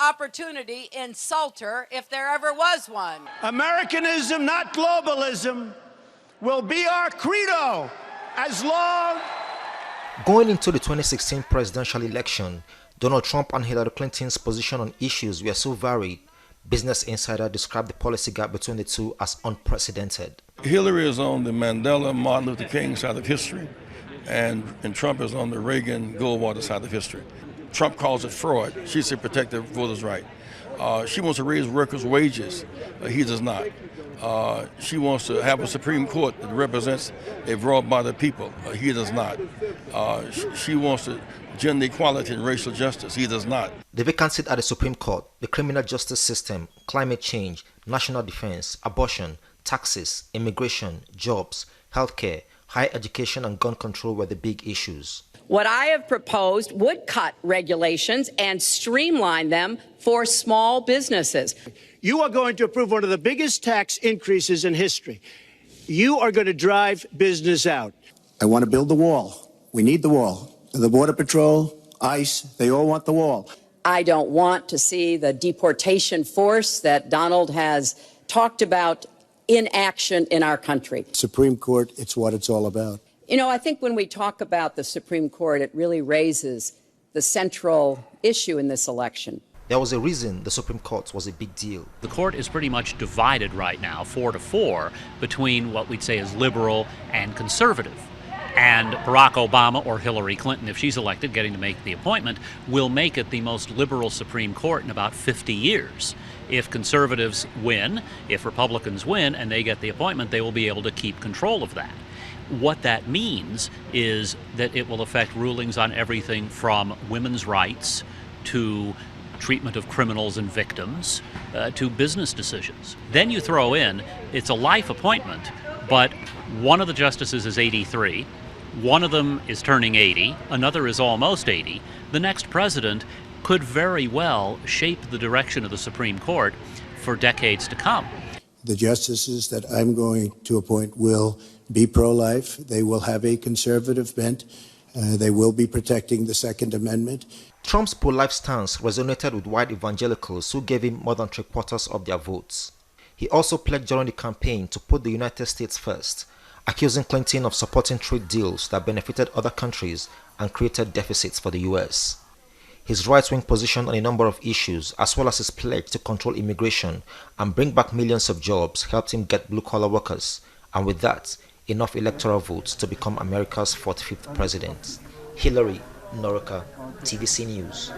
opportunity insult her if there ever was one. Americanism, not globalism, will be our credo as long. Going into the 2016 presidential election, Donald Trump and Hillary Clinton's position on issues were so varied, Business Insider described the policy gap between the two as unprecedented. Hillary is on the Mandela, Martin Luther King side of history, and Trump is on the Reagan, Goldwater side of history. Trump calls it fraud. She said protect the voters' right. She wants to raise workers' wages. He does not. She wants to have a Supreme Court that represents a broad body of people. He does not. She wants to gender equality and racial justice. He does not. The vacant seat at the Supreme Court, the criminal justice system, climate change, national defense, abortion, taxes, immigration, jobs, healthcare, higher education and gun control were the big issues. What I have proposed would cut regulations and streamline them for small businesses. You are going to approve one of the biggest tax increases in history. You are going to drive business out. I want to build the wall. We need the wall. The Border Patrol, ICE, they all want the wall. I don't want to see the deportation force that Donald has talked about in action in our country. Supreme Court, it's what it's all about. You know, I think when we talk about the Supreme Court, it really raises the central issue in this election. There was a reason the Supreme Court was a big deal. The court is pretty much divided right now, 4-4, between what we'd say is liberal and conservative. And Barack Obama or Hillary Clinton, if she's elected, getting to make the appointment, will make it the most liberal Supreme Court in about 50 years. If conservatives win, if Republicans win, and they get the appointment, they will be able to keep control of that. What that means is that it will affect rulings on everything from women's rights to treatment of criminals and victims to business decisions. Then you throw in, it's a life appointment, but one of the justices is 83, one of them is turning 80, another is almost 80. The next president could very well shape the direction of the Supreme Court for decades to come. The justices that I'm going to appoint will be pro-life. They will have a conservative bent. They will be protecting the Second Amendment. Trump's pro-life stance resonated with white evangelicals who gave him more than 3/4 of their votes. He also pledged during the campaign to put the United States first, accusing Clinton of supporting trade deals that benefited other countries and created deficits for the U.S. His right-wing position on a number of issues, as well as his pledge to control immigration and bring back millions of jobs, helped him get blue-collar workers, and with that, enough electoral votes to become America's 45th president. Hillary Noroka, TVC News.